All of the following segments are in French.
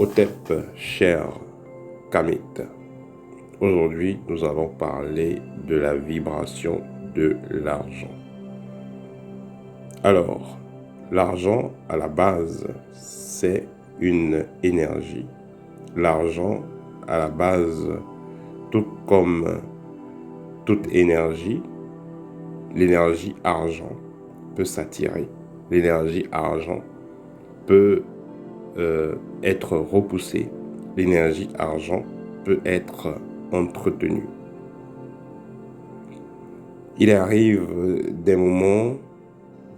Hotep, cher Kamit. Aujourd'hui, nous allons parler de la vibration de l'argent. Alors, l'argent, à la base, c'est une énergie. L'argent, à la base, tout comme toute énergie, l'énergie argent peut s'attirer. L'énergie argent peut être repoussée. L'énergie argent peut être entretenue. Il arrive des moments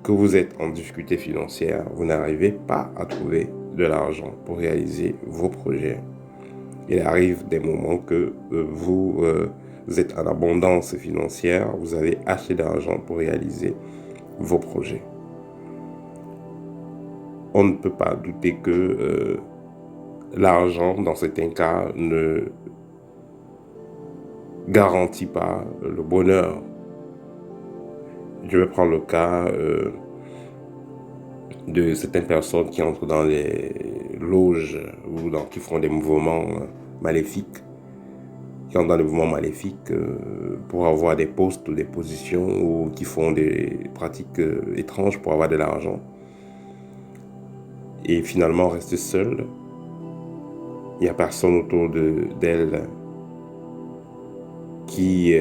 que vous êtes en difficulté financière, vous n'arrivez pas à trouver de l'argent pour réaliser vos projets. Il arrive des moments que vous êtes en abondance financière, vous avez assez d'argent pour réaliser vos projets. On ne peut pas douter que l'argent, dans certains cas, ne garantit pas le bonheur. Je vais prendre le cas de certaines personnes qui entrent dans les loges ou qui font des mouvements maléfiques, qui entrent dans des mouvements maléfiques pour avoir des postes ou des positions, ou qui font des pratiques étranges pour avoir de l'argent. Et finalement rester seul. Il n'y a personne autour d'elle qui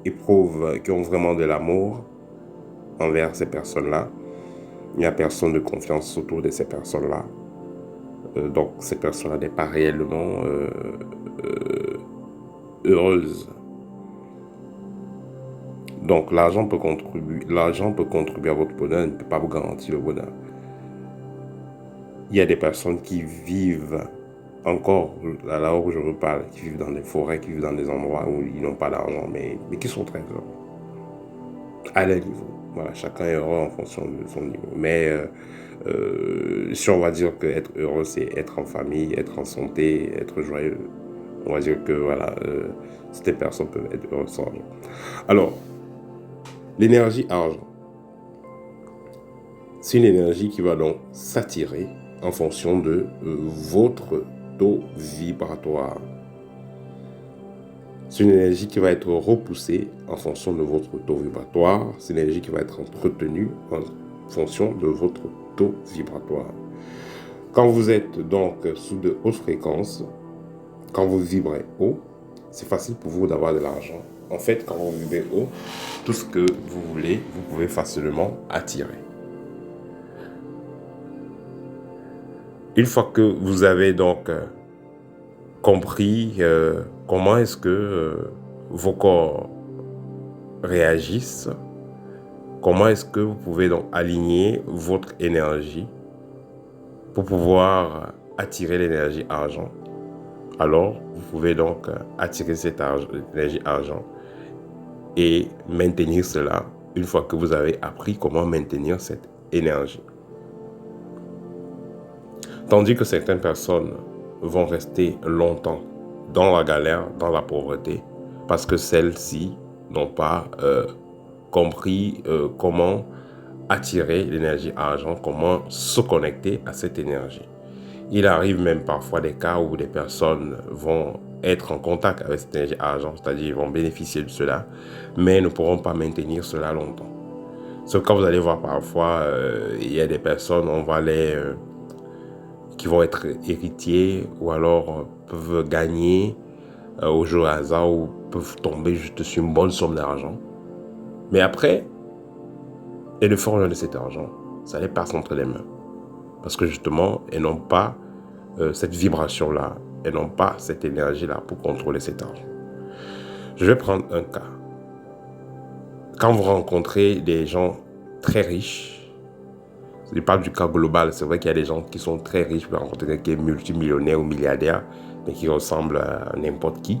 éprouvent, qui ont vraiment de l'amour envers ces personnes-là. Il n'y a personne de confiance autour de ces personnes-là. Donc ces personnes-là n'est pas réellement heureuse. Donc l'argent peut contribuer à votre bonheur, il ne peut pas vous garantir le bonheur. Il y a des personnes qui vivent encore, à l'heure où je vous parle, qui vivent dans des forêts, qui vivent dans des endroits où ils n'ont pas d'argent, mais qui sont très heureux. À leur niveau. Voilà, chacun est heureux en fonction de son niveau. Mais si on va dire que être heureux, c'est être en famille, être en santé, être joyeux, on va dire que voilà, ces personnes peuvent être heureuses sans argent. Alors, l'énergie argent, c'est une énergie qui va donc s'attirer en fonction de votre taux vibratoire. C'est une énergie qui va être repoussée en fonction de votre taux vibratoire. C'est une énergie qui va être entretenue en fonction de votre taux vibratoire. Quand vous êtes donc sous de hautes fréquences, quand vous vibrez haut, c'est facile pour vous d'avoir de l'argent. En fait, quand vous vibrez haut, tout ce que vous voulez, vous pouvez facilement attirer. Une fois que vous avez donc compris comment est-ce que vos corps réagissent, comment est-ce que vous pouvez donc aligner votre énergie pour pouvoir attirer l'énergie argent, alors vous pouvez donc attirer cette énergie argent et maintenir cela une fois que vous avez appris comment maintenir cette énergie. Tandis que certaines personnes vont rester longtemps dans la galère, dans la pauvreté, parce que celles-ci n'ont pas compris comment attirer l'énergie argent, comment se connecter à cette énergie. Il arrive même parfois des cas où des personnes vont être en contact avec cette énergie argent, c'est-à-dire ils vont bénéficier de cela, mais ne pourront pas maintenir cela longtemps. Sauf quand vous allez voir parfois, il y a des personnes, on va qui vont être héritiers ou alors peuvent gagner au jeu au hasard ou peuvent tomber juste sur une bonne somme d'argent. Mais après, et le fort de cet argent, ça les passe entre les mains. Parce que justement, elles n'ont pas cette vibration-là, elles n'ont pas cette énergie-là pour contrôler cet argent. Je vais prendre un cas. Quand vous rencontrez des gens très riches, je parle du cas global, c'est vrai qu'il y a des gens qui sont très riches, vous rencontrez quelqu'un qui est multimillionnaire ou milliardaire, mais qui ressemble à n'importe qui.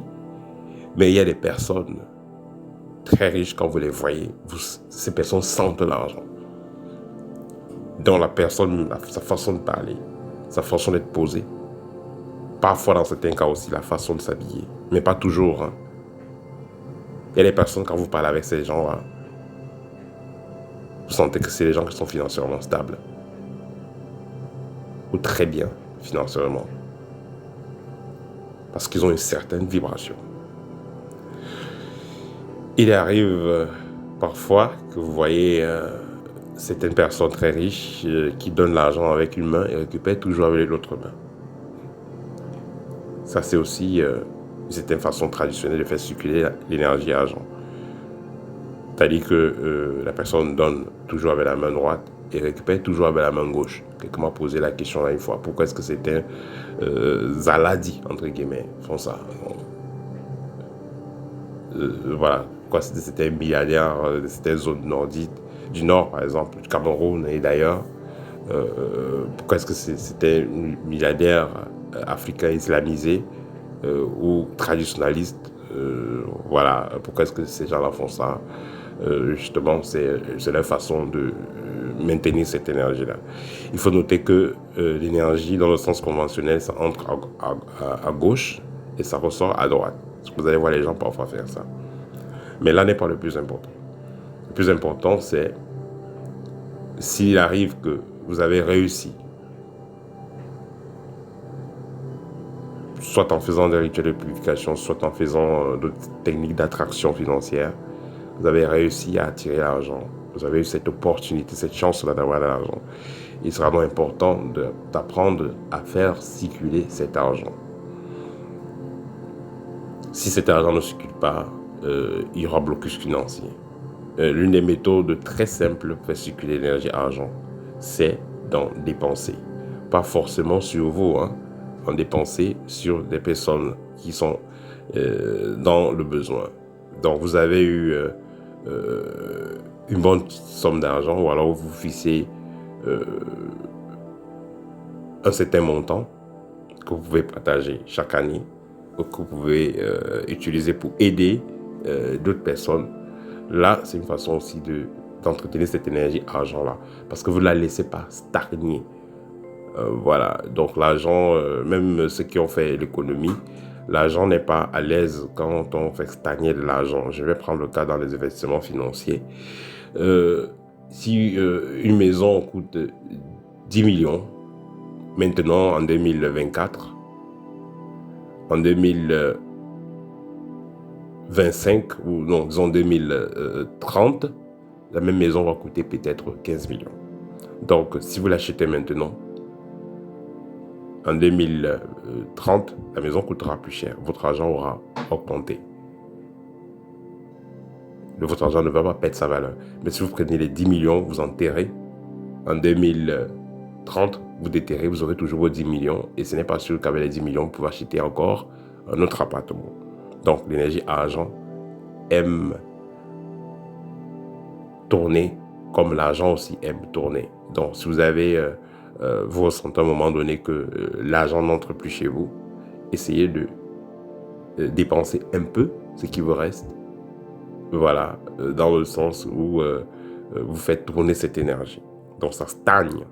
Mais il y a des personnes très riches, quand vous les voyez, ces personnes sentent l'argent. Dans la personne, sa façon de parler, sa façon d'être posée. Parfois, dans certains cas aussi, la façon de s'habiller. Mais pas toujours. Hein. Il y a des personnes, quand vous parlez avec ces gens-là, vous sentez que c'est les gens qui sont financièrement stables. ou très bien financièrement. Parce qu'ils ont une certaine vibration. Il arrive parfois que vous voyez certaines personnes très riches qui donnent l'argent avec une main et récupèrent toujours avec l'autre main. Ça, c'est aussi une certaine façon traditionnelle de faire circuler l'énergie argent. C'est-à-dire que la personne donne toujours avec la main droite et récupère toujours avec la main gauche. Quelqu'un m'a posé la question là une fois, pourquoi est-ce que c'était Zaladi, entre guillemets, font ça. Voilà, quoi, c'était un milliardaire de certaines zones nordiques, du Nord par exemple, du Cameroun et d'ailleurs. Pourquoi est-ce que c'était un milliardaire africain islamisé ou traditionnaliste, voilà, pourquoi est-ce que ces gens-là font ça? Justement, c'est leur façon de maintenir cette énergie-là. Il faut noter que l'énergie, dans le sens conventionnel, ça entre à gauche et ça ressort à droite. Vous allez voir les gens parfois faire ça. Mais là n'est pas le plus important. Le plus important, c'est s'il arrive que vous avez réussi, soit en faisant des rituels de purification, soit en faisant d'autres techniques d'attraction financière, vous avez réussi à attirer l'argent. Vous avez eu cette opportunité, cette chance-là d'avoir de l'argent. Il sera donc important d'apprendre à faire circuler cet argent. Si cet argent ne circule pas, il y aura blocus financier. L'une des méthodes très simples pour faire circuler l'énergie argent, c'est d'en dépenser. Pas forcément sur vous, en dépenser sur des personnes qui sont dans le besoin. Donc vous avez eu une bonne somme d'argent, ou alors vous fixez un certain montant que vous pouvez partager chaque année, ou que vous pouvez utiliser pour aider d'autres personnes. Là, c'est une façon aussi d'entretenir cette énergie argent-là, parce que vous ne la laissez pas stagner. Voilà, donc l'argent, même ceux qui ont fait l'économie, l'argent n'est pas à l'aise quand on fait stagner de l'argent. Je vais prendre le cas dans les investissements financiers. Si une maison coûte 10 millions, maintenant en 2024, en 2025, ou non, disons 2030, la même maison va coûter peut-être 15 millions. Donc, si vous l'achetez maintenant, en 2030, la maison coûtera plus cher. Votre argent aura augmenté. Votre argent ne va pas perdre sa valeur. Mais si vous prenez les 10 millions, vous enterrez, en 2030, vous déterrez, vous aurez toujours vos 10 millions. Et ce n'est pas sûr qu'avec les 10 millions, vous pouvez acheter encore un autre appartement. Donc, l'énergie argent aime tourner comme l'argent aussi aime tourner. Donc, si vous avez, vous ressentez à un moment donné que l'argent n'entre plus chez vous, essayez de dépenser un peu ce qui vous reste. Voilà, dans le sens où vous faites tourner cette énergie. Donc, ça stagne.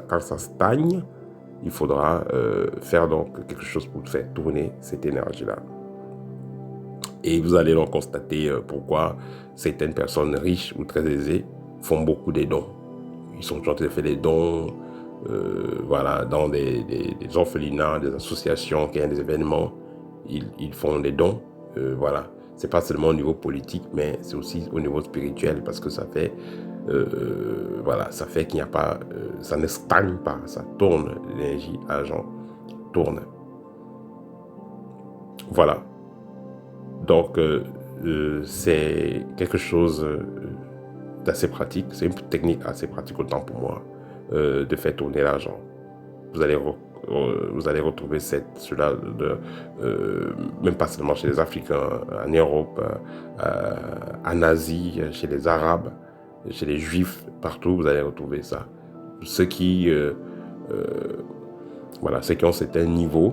Quand ça stagne, il faudra faire donc quelque chose pour faire tourner cette énergie-là. Et vous allez donc constater pourquoi certaines personnes riches ou très aisées font beaucoup de dons. Ils sont toujours en train de faire des dons, voilà, dans des orphelinats, des associations, qui ont des événements. Ils font des dons, voilà. C'est pas seulement au niveau politique, mais c'est aussi au niveau spirituel, parce que ça fait, voilà, ça fait qu'il n'y a pas, ça ne stagne pas, ça tourne, l'énergie argent tourne. Voilà. Donc, c'est quelque chose d'assez pratique. C'est une technique assez pratique autant pour moi de faire tourner l'argent. Vous allez retrouver cela même pas seulement chez les Africains, en Europe, en Asie, chez les Arabes, chez les Juifs, partout vous allez retrouver ça. Ceux qui ont certains niveaux,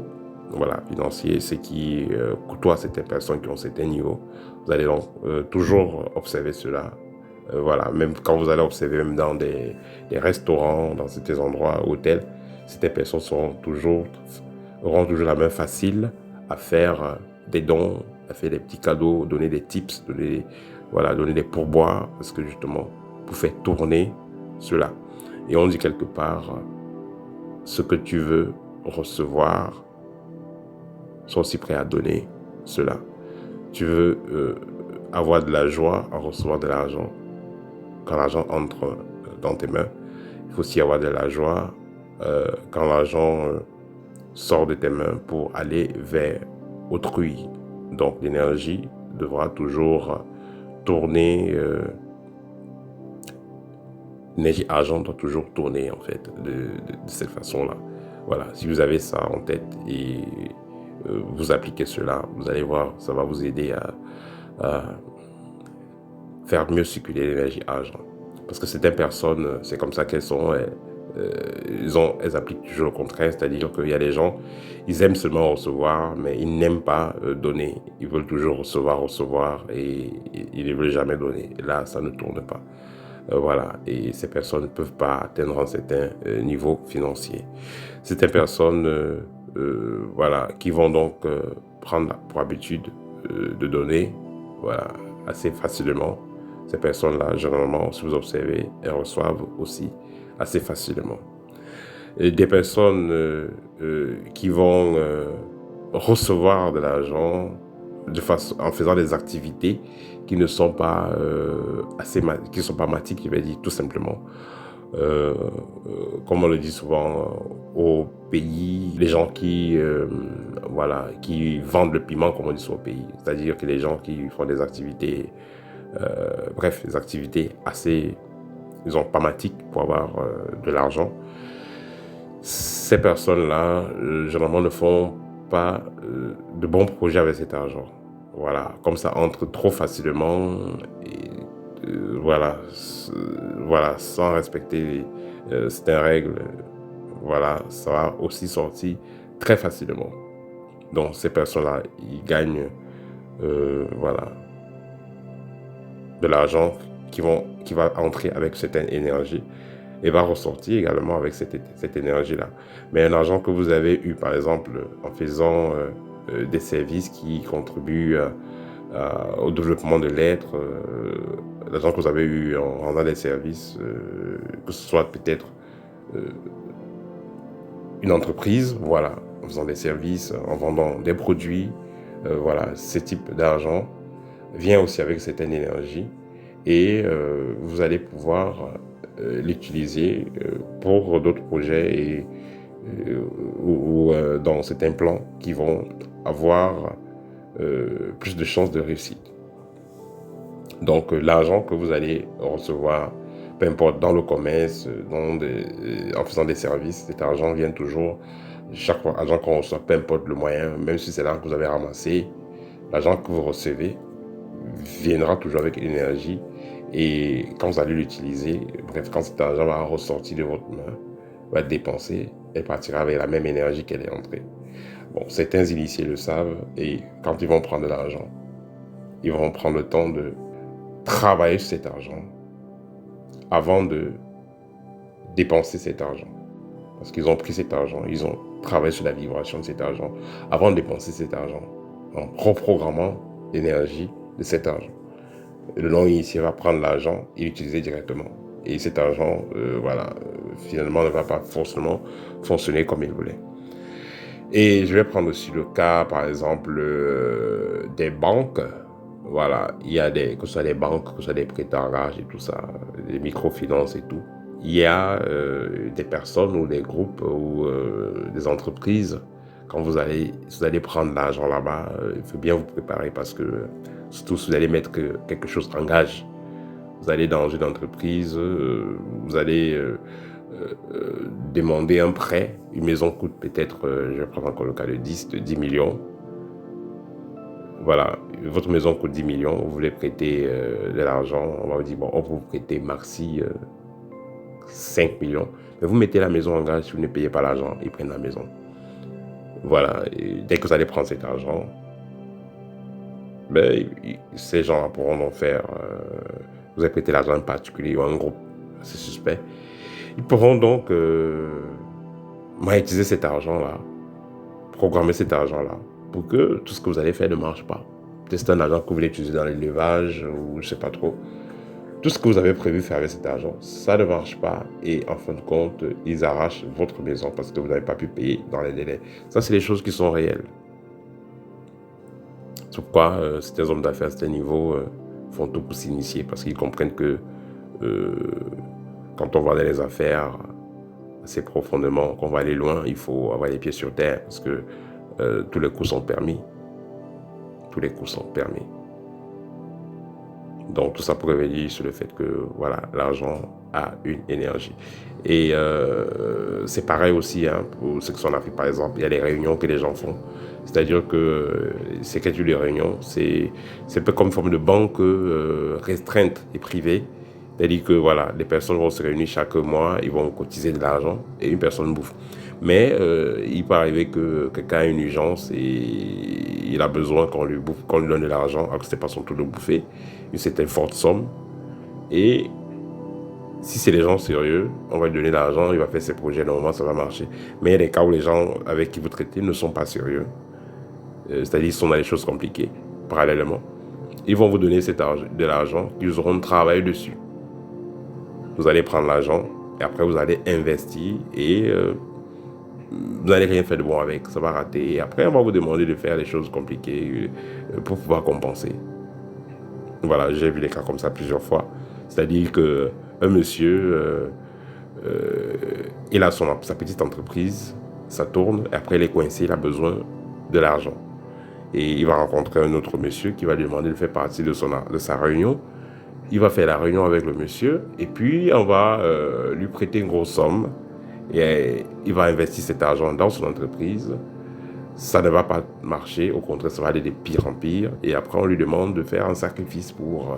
voilà, financiers, ceux qui côtoient certaines personnes qui ont certains niveaux, vous allez donc toujours observer cela. Voilà, même quand vous allez observer, même dans des restaurants, dans certains endroits, hôtels, certaines personnes auront toujours la main facile à faire des dons, à faire des petits cadeaux, donner des tips, donner des pourboires, parce que justement, pour faire tourner cela. Et on dit quelque part, ce que tu veux recevoir sont aussi prêts à donner cela. Tu veux avoir de la joie en recevant de l'argent. Quand l'argent entre dans tes mains, il faut aussi avoir de la joie quand l'argent sort de tes mains pour aller vers autrui. Donc l'énergie devra toujours tourner, l'énergie argent doit toujours tourner en fait de cette façon-là. Voilà, si vous avez ça en tête et vous appliquez cela, vous allez voir, ça va vous aider à faire mieux circuler l'énergie argent. Parce que certaines personnes, c'est comme ça qu'elles sont, elles appliquent toujours le contraire, c'est-à-dire qu'il y a des gens, ils aiment seulement recevoir, mais ils n'aiment pas donner. Ils veulent toujours recevoir et ils ne veulent jamais donner. Là, ça ne tourne pas. Voilà, et ces personnes ne peuvent pas atteindre un certain niveau financier. Certaines personnes, voilà, qui vont donc prendre pour habitude de donner, voilà, assez facilement. Ces personnes-là, généralement, si vous observez, elles reçoivent aussi assez facilement. Et des personnes qui vont recevoir de l'argent en faisant des activités qui ne sont pas qui ne sont pas matiques, je vais dire tout simplement. Comme on le dit souvent au pays, les gens qui qui vendent le piment, comme on dit au pays, c'est-à-dire que les gens qui font des activités, bref, des activités assez, disons, pas matiques pour avoir de l'argent. Ces personnes-là, généralement, ne font pas de bons projets avec cet argent. Voilà, comme ça entre trop facilement, et, voilà, sans respecter certaines règles, voilà, ça va aussi sortir très facilement. Donc ces personnes-là, ils gagnent, voilà, de l'argent qui va entrer avec certaines énergies et va ressortir également avec cette énergie-là. Mais un argent que vous avez eu, par exemple, en faisant des services qui contribuent au développement de l'être, l'argent que vous avez eu en rendant des services, que ce soit peut-être une entreprise, voilà, en faisant des services, en vendant des produits, voilà, ce type d'argent vient aussi avec certaine énergie et vous allez pouvoir l'utiliser pour d'autres projets et ou dans certains plans qui vont avoir plus de chances de réussite. Donc l'argent que vous allez recevoir, peu importe dans le commerce, en faisant des services, cet argent vient toujours, chaque argent qu'on reçoit, peu importe le moyen, même si c'est l'argent que vous avez ramassé, l'argent que vous recevez viendra toujours avec l'énergie et quand vous allez l'utiliser, bref, quand cet argent va ressortir de votre main, va être dépensé, elle partira avec la même énergie qu'elle est entrée. Bon, certains initiés le savent et quand ils vont prendre de l'argent, ils vont prendre le temps de travailler sur cet argent avant de dépenser cet argent. Parce qu'ils ont pris cet argent, ils ont travaillé sur la vibration de cet argent avant de dépenser cet argent, en reprogrammant l'énergie de cet argent. Le non-initié va prendre l'argent et l'utiliser directement. Et cet argent, finalement, ne va pas forcément fonctionner comme il voulait. Et je vais prendre aussi le cas, par exemple, des banques. Voilà, il y a que ce soit des banques, que ce soit des prêts à gage et tout ça, des microfinances et tout. Il y a des personnes ou des groupes ou des entreprises. Quand vous allez prendre l'argent là-bas, il faut bien vous préparer parce que, surtout si vous allez mettre quelque chose en gage, vous allez dans une entreprise, vous allez demander un prêt. Une maison coûte peut-être, je vais prendre encore le cas de 10 millions. Voilà, votre maison coûte 10 millions, vous voulez prêter de l'argent, on va vous dire, bon, on peut vous prêter maxi 5 millions. Mais vous mettez la maison en gage, si vous ne payez pas l'argent, ils prennent la maison. Voilà, et dès que vous allez prendre cet argent, ces gens pourront donc faire, vous avez prêté l'argent à un particulier ou à un groupe assez suspect, ils pourront donc monétiser cet argent-là, programmer cet argent-là, pour que tout ce que vous allez faire ne marche pas. Peut-être c'est un argent que vous voulez utiliser dans l'élevage ou je ne sais pas trop. Tout ce que vous avez prévu faire avec cet argent, ça ne marche pas et en fin de compte, ils arrachent votre maison parce que vous n'avez pas pu payer dans les délais. Ça, c'est des choses qui sont réelles. C'est pourquoi certains hommes d'affaires à ce niveau font tout pour s'initier parce qu'ils comprennent que euh, quand on va dans les affaires assez profondément, qu'on va aller loin, il faut avoir les pieds sur terre parce que tous les coups sont permis. Tous les coups sont permis. Donc tout ça pour revenir sur le fait que voilà, l'argent a une énergie. Et c'est pareil aussi pour ceux qui sont en Afrique, par exemple, il y a les réunions que les gens font. C'est-à-dire que ces calculs de réunions, c'est un peu comme une forme de banque restreinte et privée. C'est-à-dire que voilà, les personnes vont se réunir chaque mois, ils vont cotiser de l'argent et une personne bouffe. Mais il peut arriver que quelqu'un a une urgence et il a besoin qu'on lui donne de l'argent, alors que ce n'est pas son tour de bouffer, une certaine forte somme. Et si c'est des gens sérieux, on va lui donner l'argent, il va faire ses projets, normalement ça va marcher. Mais il y a des cas où les gens avec qui vous traitez ne sont pas sérieux. C'est-à-dire qu'ils sont dans des choses compliquées, parallèlement. Ils vont vous donner de l'argent qu'ils auront travaillé dessus. Vous allez prendre l'argent et après vous allez investir et vous n'allez rien faire de bon avec, ça va rater. Et après, on va vous demander de faire des choses compliquées pour pouvoir compenser. Voilà, j'ai vu des cas comme ça plusieurs fois. C'est-à-dire qu'un monsieur, il a sa petite entreprise, ça tourne, et après il est coincé, il a besoin de l'argent. Et il va rencontrer un autre monsieur qui va lui demander de faire partie de sa réunion. Il va faire la réunion avec le monsieur, et puis on va lui prêter une grosse somme, et il va investir cet argent dans son entreprise. Ça ne va pas marcher, au contraire, ça va aller de pire en pire. Et après, on lui demande de faire un sacrifice pour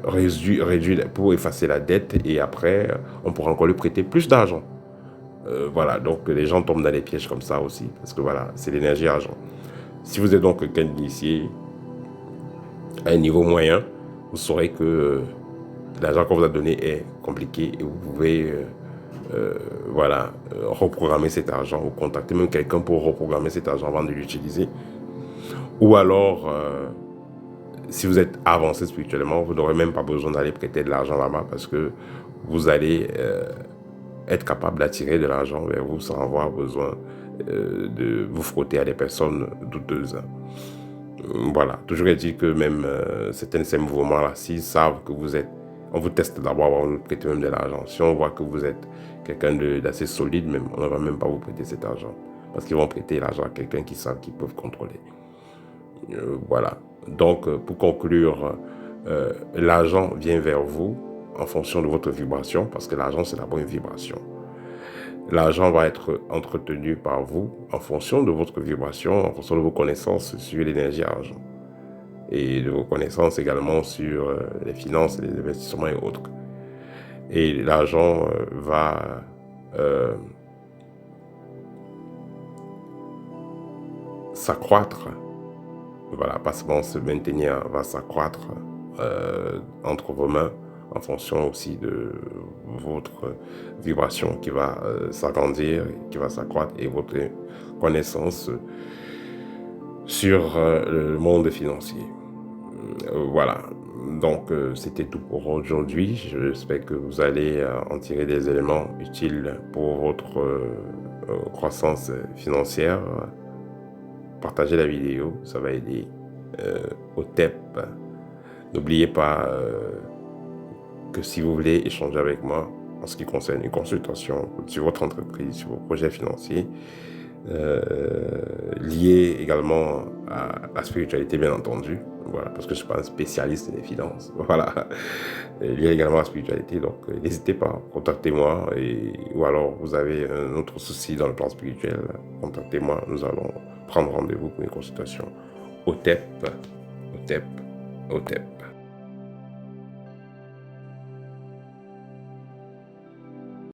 réduire, pour effacer la dette. Et après, on pourra encore lui prêter plus d'argent. Voilà, donc les gens tombent dans les pièges comme ça aussi, parce que voilà, c'est l'énergie argent. Si vous êtes donc quelqu'un d'initié à un niveau moyen, vous saurez que l'argent qu'on vous a donné est compliqué et vous pouvez reprogrammer cet argent ou contacter même quelqu'un pour reprogrammer cet argent avant de l'utiliser. Ou alors, si vous êtes avancé spirituellement, vous n'aurez même pas besoin d'aller prêter de l'argent là-bas parce que vous allez être capable d'attirer de l'argent vers vous sans avoir besoin de vous frotter à des personnes douteuses. Voilà, toujours est-il que même ces mouvements-là, s'ils savent que vous êtes, on vous teste d'abord avant de vous prêter même de l'argent. Si on voit que vous êtes quelqu'un d'assez solide, même, on ne va même pas vous prêter cet argent. Parce qu'ils vont prêter l'argent à quelqu'un qui savent qu'ils peuvent contrôler. Voilà. Donc, pour conclure, l'argent vient vers vous en fonction de votre vibration, parce que l'argent, c'est d'abord une vibration. L'argent va être entretenu par vous en fonction de votre vibration, en fonction de vos connaissances sur l'énergie argent. Et de vos connaissances également sur les finances, les investissements et autres. Et l'argent va s'accroître, voilà, pas seulement se maintenir, va s'accroître entre vos mains en fonction aussi de votre vibration qui va s'agrandir, qui va s'accroître et votre connaissance sur le monde financier. Voilà, donc c'était tout pour aujourd'hui. J'espère que vous allez en tirer des éléments utiles pour votre croissance financière. Partagez la vidéo, ça va aider au TEP. N'oubliez pas que si vous voulez échanger avec moi en ce qui concerne une consultation sur votre entreprise, sur vos projets financiers, liés également à la spiritualité, bien entendu. Voilà, parce que je ne suis pas un spécialiste des finances. Voilà, lié également à la spiritualité. Donc, n'hésitez pas, contactez-moi. Ou alors, vous avez un autre souci dans le plan spirituel, contactez-moi. Nous allons prendre rendez-vous pour une consultation au TEP, au TEP, au TEP.